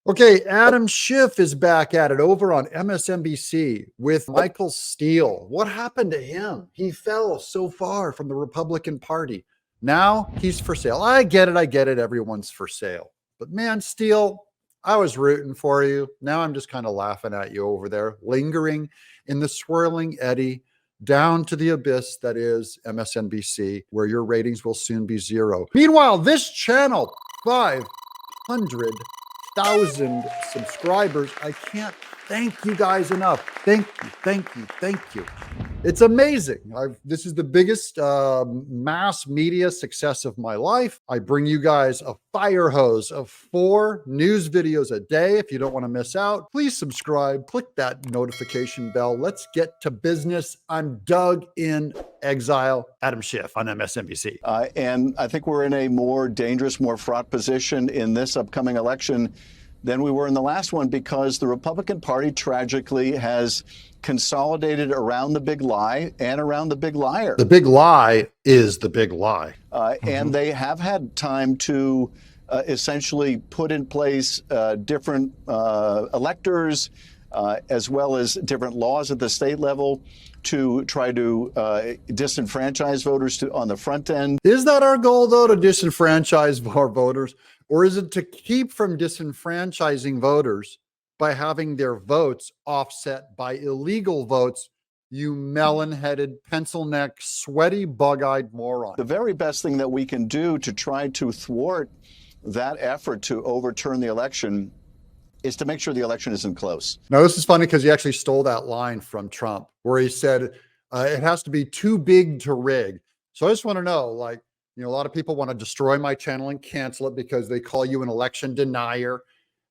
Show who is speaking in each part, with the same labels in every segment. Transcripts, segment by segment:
Speaker 1: Okay, Adam Schiff is back at it over on MSNBC with Michael Steele. What happened to him? He fell so far from the Republican Party. Now he's for sale. I get it. Everyone's for sale. But man, Steele, I was rooting for you. Now I'm just kind of laughing at you over there, lingering in the swirling eddy down to the abyss that is MSNBC, where your ratings will soon be zero. Meanwhile, this channel, 500,000 subscribers. I can't thank you guys enough. Thank you. It's amazing. This is the biggest mass media success of my life. I bring you guys a fire hose of 4 news videos a day. If you don't want to miss out, please subscribe, click that notification bell. Let's get to business. I'm Doug in Exile, Adam Schiff on MSNBC.
Speaker 2: And I think we're in a more dangerous, more fraught position in this upcoming election than we were in the last one, because the Republican Party tragically has consolidated around the big lie and around the big liar.
Speaker 1: The big lie is the big lie.
Speaker 2: And they have had time to essentially put in place different electors, as well as different laws at the state level to try to disenfranchise voters on the front end.
Speaker 1: Is that our goal, though, to disenfranchise more voters? Or is it to keep from disenfranchising voters by having their votes offset by illegal votes, you melon-headed, pencil-neck, sweaty, bug-eyed moron?
Speaker 2: The very best thing that we can do to try to thwart that effort to overturn the election is to make sure the election isn't close.
Speaker 1: Now, this is funny because he actually stole that line from Trump, where he said it has to be too big to rig. So I just want to know, like, a lot of people want to destroy my channel and cancel it because they call you an election denier.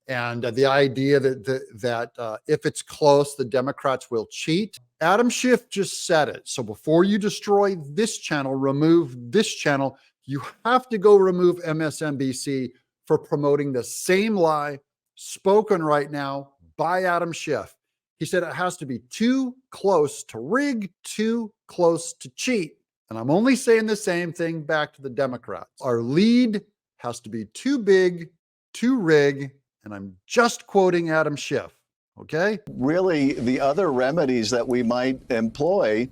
Speaker 1: And the idea that if it's close, the Democrats will cheat. Adam Schiff just said it. So before you destroy this channel, remove this channel, you have to go remove MSNBC for promoting the same lie spoken right now by Adam Schiff. He said it has to be too close to rig, too close to cheat. And I'm only saying the same thing back to the Democrats. Our lead has to be too big, too rig, and I'm just quoting Adam Schiff, okay?
Speaker 2: Really, the other remedies that we might employ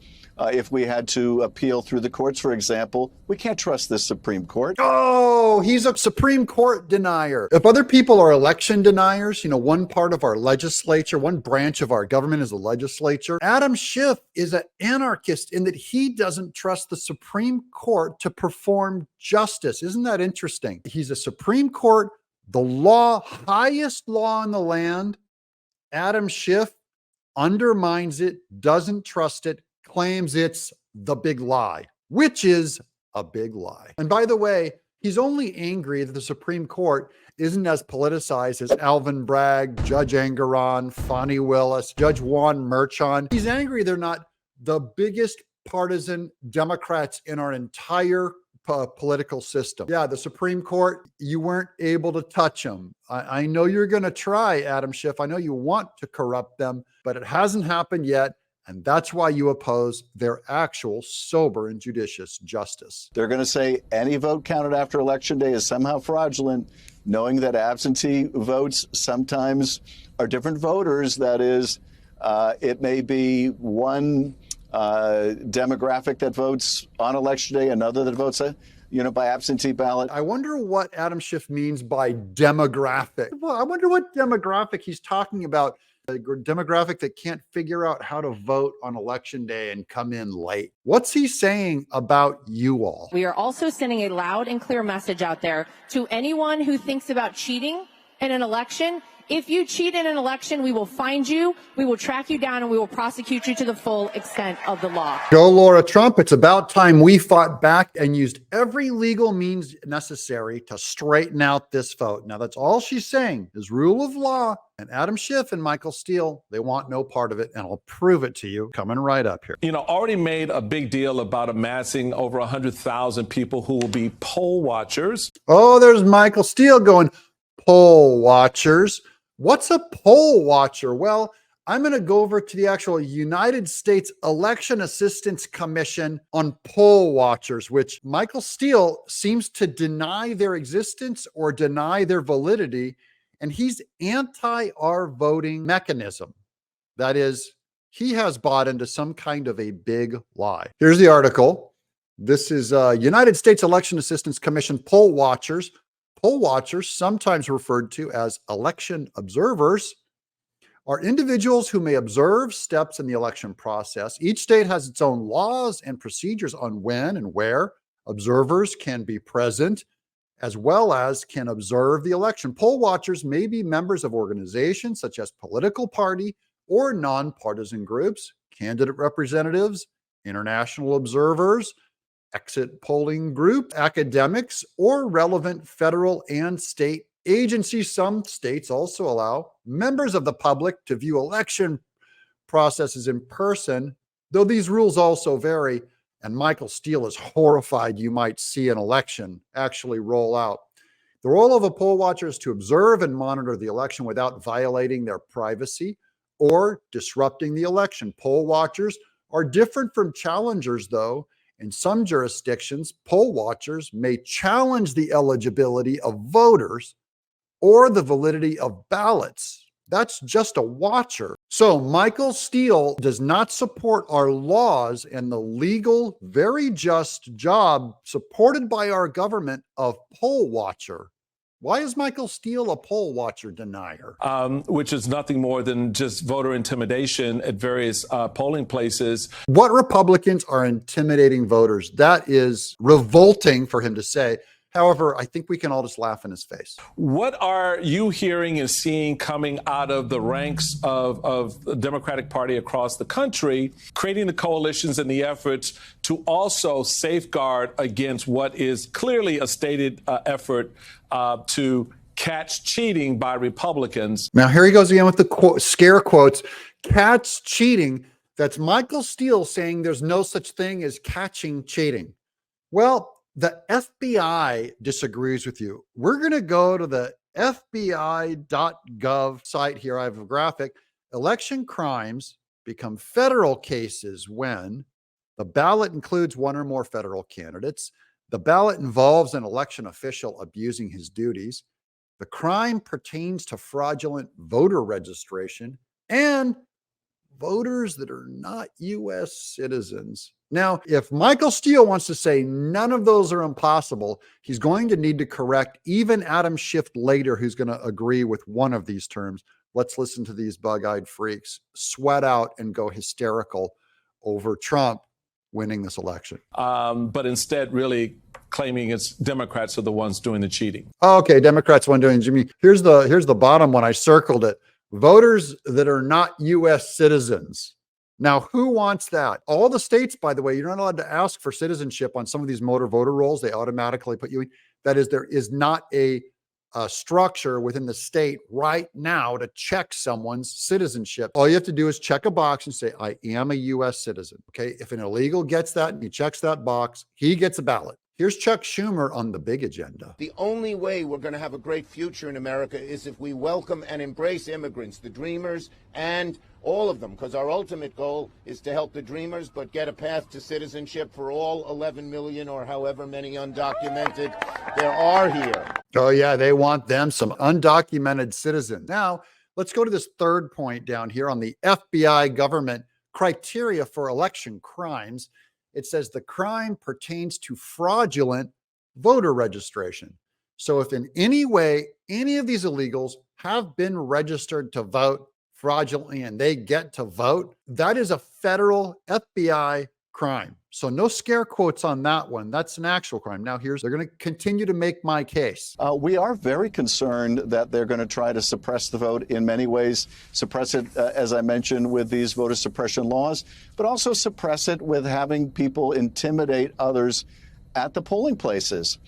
Speaker 2: if we had to appeal through the courts, for example, we can't trust this Supreme Court.
Speaker 1: Oh, he's a Supreme Court denier. If other people are election deniers, one part of our legislature, one branch of our government is the legislature. Adam Schiff is an anarchist in that he doesn't trust the Supreme Court to perform justice. Isn't that interesting? He's a Supreme Court, the law, highest law in the land. Adam Schiff undermines it, doesn't trust it, claims it's the big lie, which is a big lie. And by the way, he's only angry that the Supreme Court isn't as politicized as Alvin Bragg, Judge Engoron, Fani Willis, Judge Juan Merchan. He's angry they're not the biggest partisan Democrats in our entire political system. Yeah, the Supreme Court, you weren't able to touch them. I know you're going to try, Adam Schiff. I know you want to corrupt them, but it hasn't happened yet. And that's why you oppose their actual sober and judicious justice.
Speaker 2: They're going to say any vote counted after Election Day is somehow fraudulent, knowing that absentee votes sometimes are different voters. That is, it may be one demographic that votes on Election Day, another that votes by absentee ballot.
Speaker 1: I wonder what Adam Schiff means by demographic. Well, I wonder what demographic he's talking about. A demographic that can't figure out how to vote on Election Day and come in late. What's he saying about you all?
Speaker 3: We are also sending a loud and clear message out there to anyone who thinks about cheating in an election. If you cheat in an election, we will find you, we will track you down, and we will prosecute you to the full extent of the law.
Speaker 1: Go, Laura Trump. It's about time we fought back and used every legal means necessary to straighten out this vote. Now, that's all she's saying is rule of law. And Adam Schiff and Michael Steele, they want no part of it, and I'll prove it to you coming right up here.
Speaker 4: Already made a big deal about amassing over 100,000 people who will be poll watchers.
Speaker 1: Oh, there's Michael Steele going, poll watchers. What's a poll watcher? Well, I'm going to go over to the actual United States Election Assistance Commission on poll watchers, which Michael Steele seems to deny their existence or deny their validity. and he's anti our voting mechanism. That is, he has bought into some kind of a big lie. Here's the article. This is United States Election Assistance Commission poll watchers. Poll watchers, sometimes referred to as election observers, are individuals who may observe steps in the election process. Each state has its own laws and procedures on when and where observers can be present, as well as can observe the election. Poll watchers may be members of organizations such as political party or nonpartisan groups, candidate representatives, international observers, exit polling group, academics, or relevant federal and state agencies. Some states also allow members of the public to view election processes in person, though these rules also vary. And Michael Steele is horrified you might see an election actually roll out. The role of a poll watcher is to observe and monitor the election without violating their privacy or disrupting the election. Poll watchers are different from challengers, though. In some jurisdictions, poll watchers may challenge the eligibility of voters or the validity of ballots. That's just a watcher. So Michael Steele does not support our laws and the legal, very just job supported by our government of poll watcher. Why is Michael Steele a poll watcher denier?
Speaker 4: Which is nothing more than just voter intimidation at various polling places.
Speaker 1: What Republicans are intimidating voters? That is revolting for him to say. However, I think we can all just laugh in his face.
Speaker 4: What are you hearing and seeing coming out of the ranks of the Democratic Party across the country, creating the coalitions and the efforts to also safeguard against what is clearly a stated effort to catch cheating by Republicans?
Speaker 1: Now, here he goes again with the scare quotes. Catch cheating. That's Michael Steele saying there's no such thing as catching cheating. Well, the FBI disagrees with you. We're going to go to the FBI.gov site here. I have a graphic. Election crimes become federal cases when the ballot includes one or more federal candidates, the ballot involves an election official abusing his duties, the crime pertains to fraudulent voter registration, and voters that are not U.S. citizens. Now, if Michael Steele wants to say none of those are impossible, he's going to need to correct even Adam Schiff later, who's going to agree with one of these terms. Let's listen to these bug-eyed freaks sweat out and go hysterical over Trump winning this election.
Speaker 4: But instead really claiming it's Democrats are the ones doing the cheating.
Speaker 1: Okay, Democrats one doing Jimmy. Here's the bottom one. I circled it. Voters that are not U.S. citizens. Now, who wants that? All the states, by the way, you're not allowed to ask for citizenship on some of these motor voter rolls. They automatically put you in. That is, there is not a structure within the state right now to check someone's citizenship. All you have to do is check a box and say, I am a U.S. citizen. Okay. If an illegal gets that and he checks that box, he gets a ballot. Here's Chuck Schumer on the big agenda.
Speaker 5: The only way we're going to have a great future in America is if we welcome and embrace immigrants, the dreamers, and all of them, because our ultimate goal is to help the dreamers, but get a path to citizenship for all 11 million or however many undocumented there are here.
Speaker 1: Oh, yeah, they want them some undocumented citizens. Now, let's go to this third point down here on the FBI government criteria for election crimes. It says the crime pertains to fraudulent voter registration. So if in any way, any of these illegals have been registered to vote fraudulently and they get to vote, that is a federal FBI crime. So no scare quotes on that one. That's an actual crime. Now they're going to continue to make my case.
Speaker 2: We are very concerned that they're going to try to suppress the vote in many ways, suppress it, as I mentioned, with these voter suppression laws, but also suppress it with having people intimidate others at the polling places.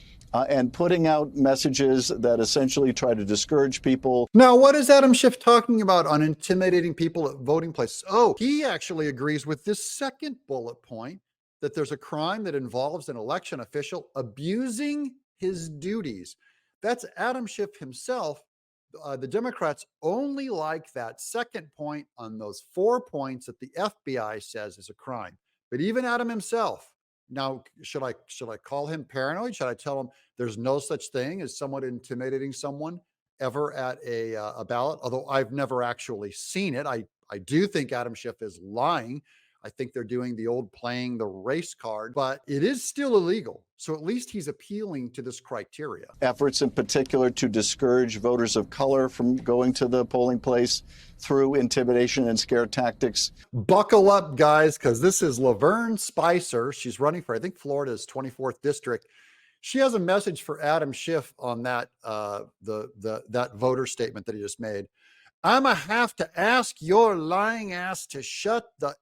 Speaker 2: And putting out messages that essentially try to discourage people.
Speaker 1: Now, what is Adam Schiff talking about on intimidating people at voting places? Oh, he actually agrees with this second bullet point, that there's a crime that involves an election official abusing his duties. That's Adam Schiff himself. The Democrats only like that second point on those 4 points that the FBI says is a crime. But even Adam himself, now, should I call him paranoid? Should I tell him there's no such thing as someone intimidating someone ever at a ballot, although I've never actually seen it. I do think Adam Schiff is lying. I think they're doing the old playing the race card, but it is still illegal. So at least he's appealing to this criteria.
Speaker 2: Efforts in particular to discourage voters of color from going to the polling place through intimidation and scare tactics.
Speaker 1: Buckle up, guys, because this is Lavern Spicer. She's running for, I think, Florida's 24th district. She has a message for Adam Schiff on that that voter statement that he just made. I'ma have to ask your lying ass to shut the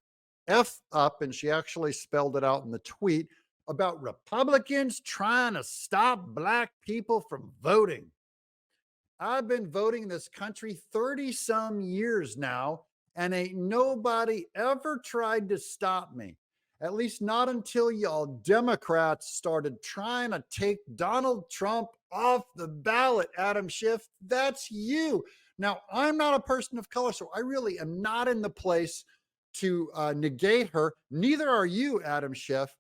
Speaker 1: F up, and she actually spelled it out in the tweet about Republicans trying to stop Black people from voting. I've been voting in this country 30 some years now, and ain't nobody ever tried to stop me. At least not until y'all Democrats started trying to take Donald Trump off the ballot. Adam Schiff, that's you. Now, I'm not a person of color, so I really am not in the place to negate her. Neither are you, Adam Schiff.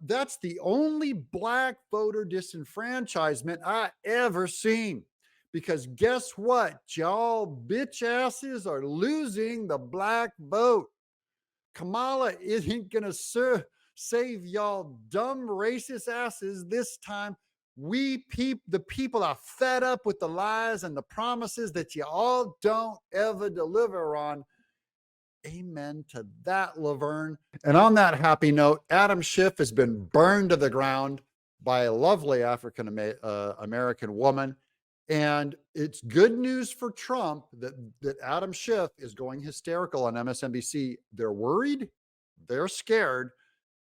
Speaker 1: That's the only Black voter disenfranchisement I ever seen. Because guess what? Y'all bitch asses are losing the Black vote. Kamala isn't going to save y'all dumb racist asses this time. The people are fed up with the lies and the promises that you all don't ever deliver on. Amen to that, Lavern. And on that happy note, Adam Schiff has been burned to the ground by a lovely African American woman. And it's good news for Trump that Adam Schiff is going hysterical on MSNBC. They're worried, they're scared,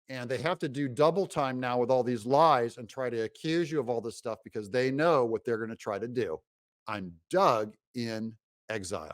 Speaker 1: and they have to do double time now with all these lies and try to accuse you of all this stuff because they know what they're going to try to do. I'm Doug in Exile.